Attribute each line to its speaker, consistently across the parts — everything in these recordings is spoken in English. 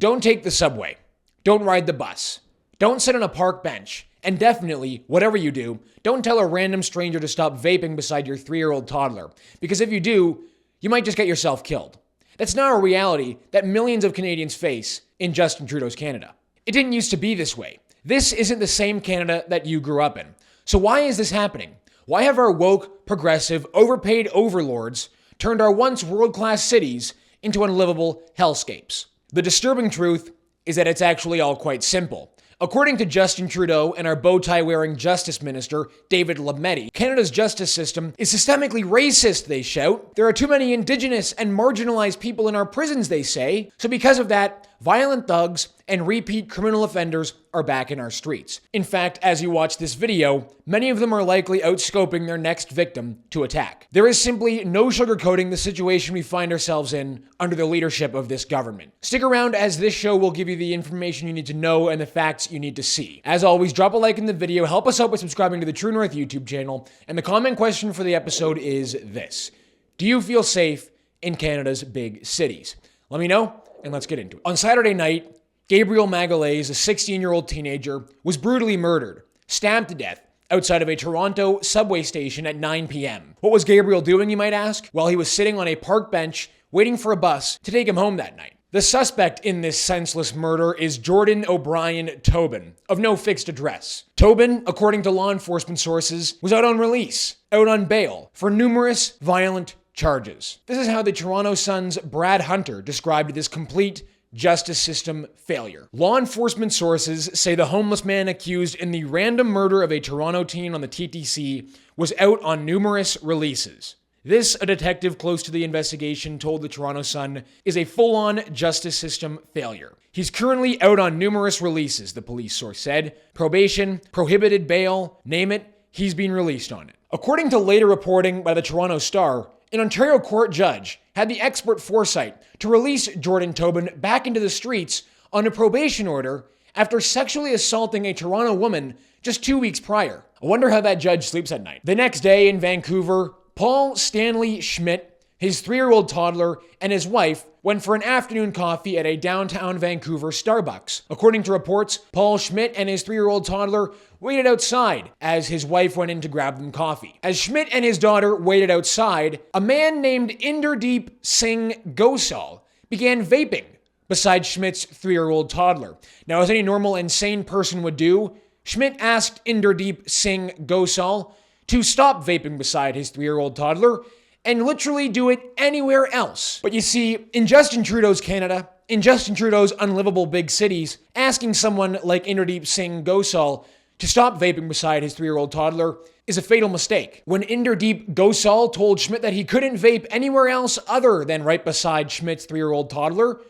Speaker 1: don't take the subway. Don't ride the bus. Don't sit on a park bench. And definitely, whatever you do, don't tell a random stranger to stop vaping beside your 3-year-old toddler. Because if you do, you might just get yourself killed. That's not a reality that millions of Canadians face in Justin Trudeau's Canada. It didn't used to be this way. This isn't the same Canada that you grew up in. So why is this happening? Why have our woke, progressive, overpaid overlords turned our once world-class cities into unlivable hellscapes? The disturbing truth is that it's actually all quite simple. According to Justin Trudeau and our bow-tie-wearing Justice Minister, David Lametti, Canada's justice system is systemically racist, they shout. There are too many Indigenous and marginalized people in our prisons, they say. So because of that, violent thugs and repeat criminal offenders are back in our streets. In fact, as you watch this video, many of them are likely outscoping their next victim to attack. There is simply no sugarcoating the situation we find ourselves in under the leadership of this government. Stick around as this show will give you the information you need to know and the facts you need to see. As always, drop a like in the video, help us out by subscribing to the True North YouTube channel, and the comment question for the episode is this: do you feel safe in Canada's big cities? Let me know, and let's get into it. On Saturday night, Gabriel Magalhaes, a 16-year-old teenager, was brutally murdered, stabbed to death, outside of a Toronto subway station at 9 p.m. What was Gabriel doing, you might ask? Well, he was sitting on a park bench, waiting for a bus to take him home that night. The suspect in this senseless murder is Jordan O'Brien Tobin, of no fixed address. Tobin, according to law enforcement sources, was out on release, out on bail, for numerous violent charges. This is how the Toronto Sun's Brad Hunter described this complete justice system failure. Law enforcement sources say the homeless man accused in the random murder of a Toronto teen on the TTC was out on numerous releases. This, a detective close to the investigation told the Toronto Sun, is a full-on justice system failure. He's currently out on numerous releases, the police source said. Probation, prohibited bail, name it, he's been released on it. According to later reporting by the Toronto Star, an Ontario court judge had the expert foresight to release Jordan Tobin back into the streets on a probation order after sexually assaulting a Toronto woman just 2 weeks prior. I wonder how that judge sleeps at night. The next day in Vancouver, Paul Stanley Schmidt, his 3-year-old toddler, and his wife went for an afternoon coffee at a downtown Vancouver Starbucks. According to reports, Paul Schmidt and his 3-year-old toddler waited outside as his wife went in to grab them coffee. As Schmidt and his daughter waited outside, a man named Inderdeep Singh Gosal began vaping beside Schmidt's 3-year-old toddler. Now, as any normal and sane person would do, Schmidt asked Inderdeep Singh Gosal to stop vaping beside his 3-year-old toddler and literally do it anywhere else. But you see, in Justin Trudeau's Canada, in Justin Trudeau's unlivable big cities, asking someone like Inderdeep Singh Gosal to stop vaping beside his 3-year-old toddler is a fatal mistake. When Inderdeep Gosal told Schmidt that he couldn't vape anywhere else other than right beside Schmidt's 3-year-old toddler,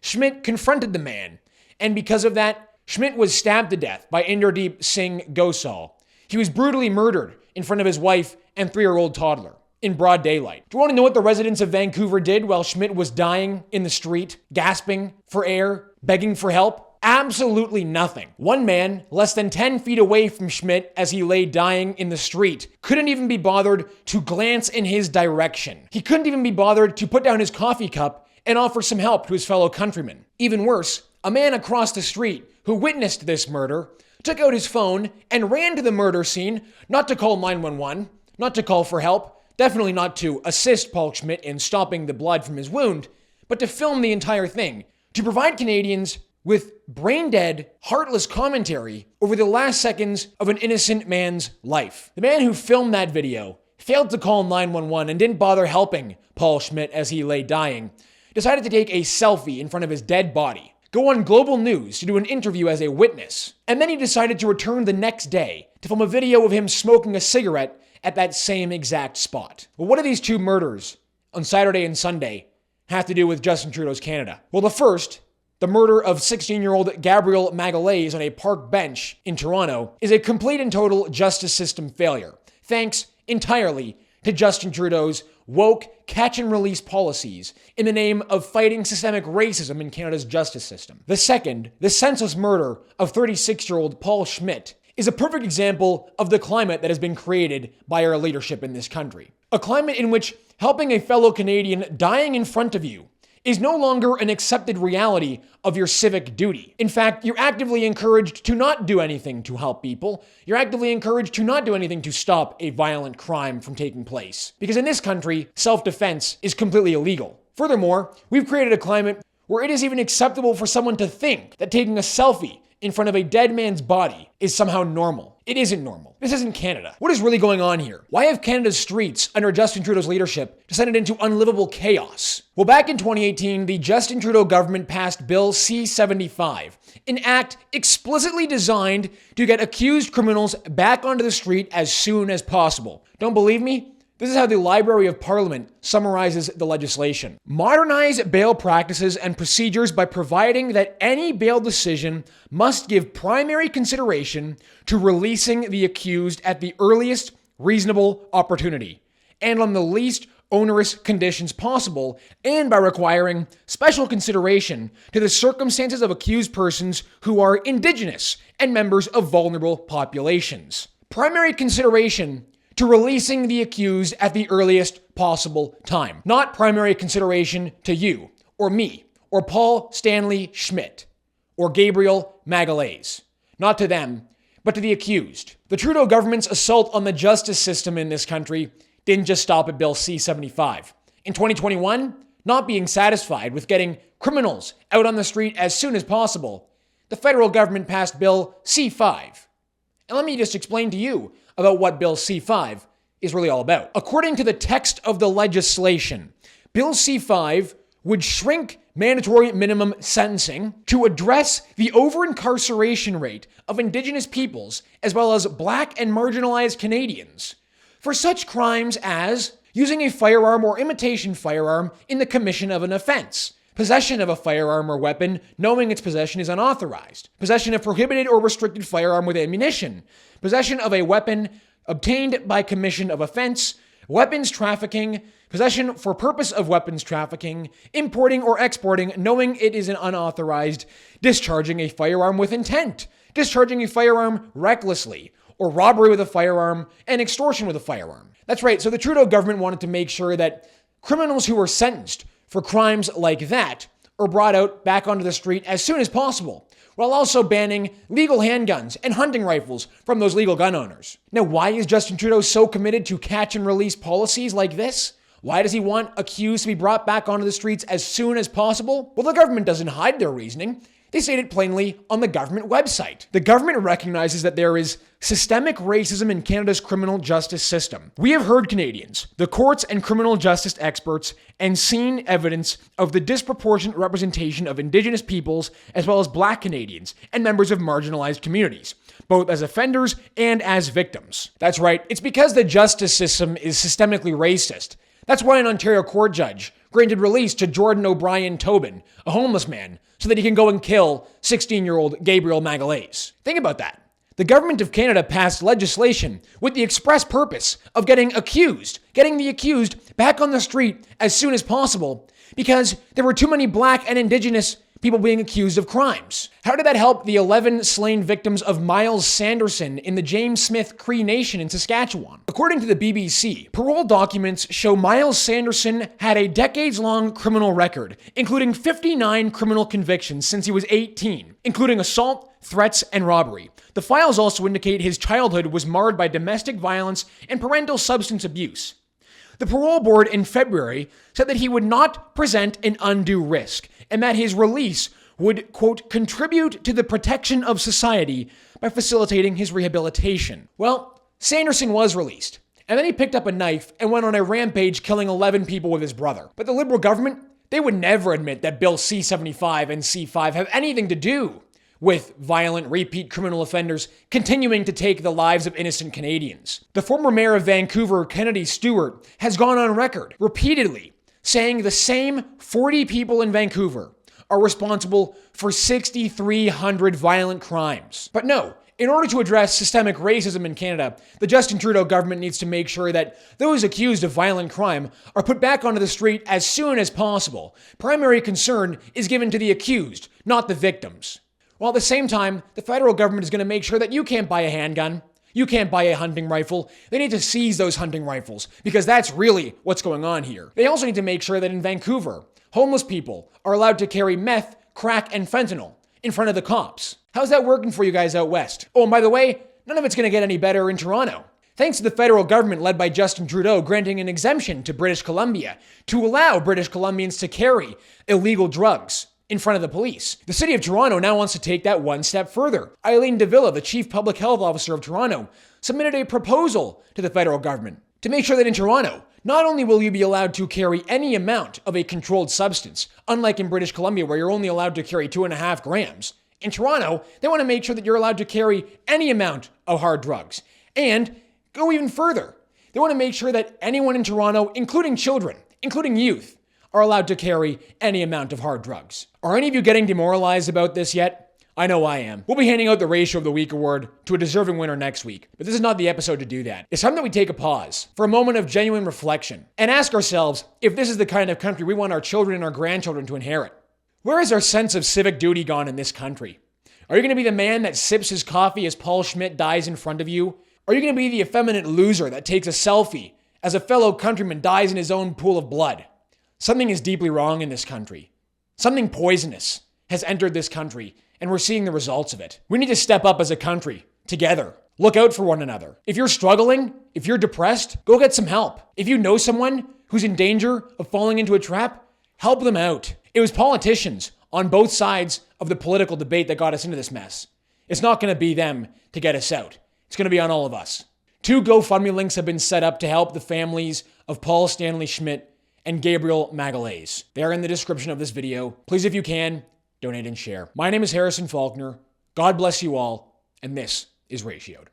Speaker 1: Schmidt confronted the man. And because of that, Schmidt was stabbed to death by Inderdeep Singh Gosal. He was brutally murdered in front of his wife and 3-year-old toddler in broad daylight. Do you want to know what the residents of Vancouver did while Schmidt was dying in the street, gasping for air, begging for help? Absolutely nothing. One man, less than 10 feet away from Schmidt as he lay dying in the street, couldn't even be bothered to glance in his direction. He couldn't even be bothered to put down his coffee cup and offer some help to his fellow countrymen. Even worse, a man across the street who witnessed this murder took out his phone and ran to the murder scene, not to call 911, not to call for help, definitely not to assist Paul Schmidt in stopping the blood from his wound, but to film the entire thing, to provide Canadians with brain-dead, heartless commentary over the last seconds of an innocent man's life. The man who filmed that video failed to call 911 and didn't bother helping Paul Schmidt as he lay dying, decided to take a selfie in front of his dead body, go on Global News to do an interview as a witness, and then he decided to return the next day to film a video of him smoking a cigarette at that same exact spot. Well, what do these two murders on Saturday and Sunday have to do with Justin Trudeau's Canada? Well, the first, the murder of 16-year-old Gabriel Magalhaes on a park bench in Toronto, is a complete and total justice system failure, thanks entirely to Justin Trudeau's woke catch-and-release policies in the name of fighting systemic racism in Canada's justice system. The second, the senseless murder of 36-year-old Paul Schmidt, is a perfect example of the climate that has been created by our leadership in this country. A climate in which helping a fellow Canadian dying in front of you is no longer an accepted reality of your civic duty. In fact, you're actively encouraged to not do anything to help people. You're actively encouraged to not do anything to stop a violent crime from taking place. Because in this country, self-defense is completely illegal. Furthermore, we've created a climate where it is even acceptable for someone to think that taking a selfie in front of a dead man's body is somehow normal. It isn't normal. This isn't Canada. What is really going on here? Why have Canada's streets under Justin Trudeau's leadership descended into unlivable chaos? Well, back in 2018, the Justin Trudeau government passed Bill C-75, an act explicitly designed to get accused criminals back onto the street as soon as possible. Don't believe me? This is how the Library of Parliament summarizes the legislation. Modernize bail practices and procedures by providing that any bail decision must give primary consideration to releasing the accused at the earliest reasonable opportunity and on the least onerous conditions possible, and by requiring special consideration to the circumstances of accused persons who are Indigenous and members of vulnerable populations. Primary consideration to releasing the accused at the earliest possible time. Not primary consideration to you, or me, or Paul Stanley Schmidt, or Gabriel Magalhaes. Not to them, but to the accused. The Trudeau government's assault on the justice system in this country didn't just stop at Bill C-75. In 2021, not being satisfied with getting criminals out on the street as soon as possible, the federal government passed Bill C-5. And let me just explain to you about what Bill C-5 is really all about. According to the text of the legislation, Bill C-5 would shrink mandatory minimum sentencing to address the over-incarceration rate of Indigenous peoples as well as Black and marginalized Canadians for such crimes as using a firearm or imitation firearm in the commission of an offense, possession of a firearm or weapon knowing its possession is unauthorized, possession of prohibited or restricted firearm with ammunition, possession of a weapon obtained by commission of offense, weapons trafficking, possession for purpose of weapons trafficking, importing or exporting knowing it is an unauthorized, discharging a firearm with intent, discharging a firearm recklessly, or robbery with a firearm and extortion with a firearm. That's right, so the Trudeau government wanted to make sure that criminals who were sentenced for crimes like that are brought out back onto the street as soon as possible, while also banning legal handguns and hunting rifles from those legal gun owners. Now, why is Justin Trudeau so committed to catch and release policies like this? Why does he want accused to be brought back onto the streets as soon as possible? Well, the government doesn't hide their reasoning. They state it plainly on the government website. The government recognizes that there is systemic racism in Canada's criminal justice system. We have heard Canadians, the courts and criminal justice experts, and seen evidence of the disproportionate representation of Indigenous peoples as well as Black Canadians and members of marginalized communities, both as offenders and as victims. That's right, it's because the justice system is systemically racist. That's why an Ontario court judge granted release to Jordan O'Brien Tobin, a homeless man, so that he can go and kill 16-year-old Gabriel Magalhaes. Think about that. The government of Canada passed legislation with the express purpose of getting the accused back on the street as soon as possible because there were too many Black and Indigenous people being accused of crimes. How did that help the 11 slain victims of Miles Sanderson in the James Smith Cree Nation in Saskatchewan? According to the BBC, parole documents show Miles Sanderson had a decades-long criminal record, including 59 criminal convictions since he was 18, including assault, threats, and robbery. The files also indicate his childhood was marred by domestic violence and parental substance abuse. The parole board in February said that he would not present an undue risk and that his release would, quote, contribute to the protection of society by facilitating his rehabilitation. Well, Sanderson was released, and then he picked up a knife and went on a rampage killing 11 people with his brother. But the Liberal government, they would never admit that Bill C-75 and C-5 have anything to do with violent repeat criminal offenders continuing to take the lives of innocent Canadians. The former mayor of Vancouver, Kennedy Stewart, has gone on record repeatedly saying the same 40 people in Vancouver are responsible for 6,300 violent crimes. But no, in order to address systemic racism in Canada, the Justin Trudeau government needs to make sure that those accused of violent crime are put back onto the street as soon as possible. Primary concern is given to the accused, not the victims. While at the same time, the federal government is going to make sure that you can't buy a handgun, You can't buy a hunting rifle. They need to seize those hunting rifles because that's really what's going on here. They also need to make sure that in Vancouver, homeless people are allowed to carry meth, crack, and fentanyl in front of the cops. How's that working for you guys out west? Oh, and by the way, none of it's going to get any better in Toronto. Thanks to the federal government led by Justin Trudeau granting an exemption to British Columbia to allow British Columbians to carry illegal drugs in front of the police. The city of Toronto now wants to take that one step further. Eileen Davila, the chief public health officer of Toronto, submitted a proposal to the federal government to make sure that in Toronto, not only will you be allowed to carry any amount of a controlled substance, unlike in British Columbia where you're only allowed to carry 2.5 grams, in Toronto, they want to make sure that you're allowed to carry any amount of hard drugs. And go even further. They want to make sure that anyone in Toronto, including children, including youth, are allowed to carry any amount of hard drugs. Are any of you getting demoralized about this yet? I know I am. We'll be handing out the Ratio of the Week award to a deserving winner next week, but this is not the episode to do that. It's time that we take a pause for a moment of genuine reflection and ask ourselves if this is the kind of country we want our children and our grandchildren to inherit. Where has our sense of civic duty gone in this country? Are you going to be the man that sips his coffee as Paul Schmidt dies in front of you? Are you going to be the effeminate loser that takes a selfie as a fellow countryman dies in his own pool of blood? Something is deeply wrong in this country. Something poisonous has entered this country, and we're seeing the results of it. We need to step up as a country, together. Look out for one another. If you're struggling, if you're depressed, go get some help. If you know someone who's in danger of falling into a trap, help them out. It was politicians on both sides of the political debate that got us into this mess. It's not going to be them to get us out. It's going to be on all of us. 2 GoFundMe links have been set up to help the families of Paul Stanley Schmidt and Gabriel Magalhaes. They are in the description of this video. Please, if you can, donate and share. My name is Harrison Faulkner. God bless you all, and this is Ratioed.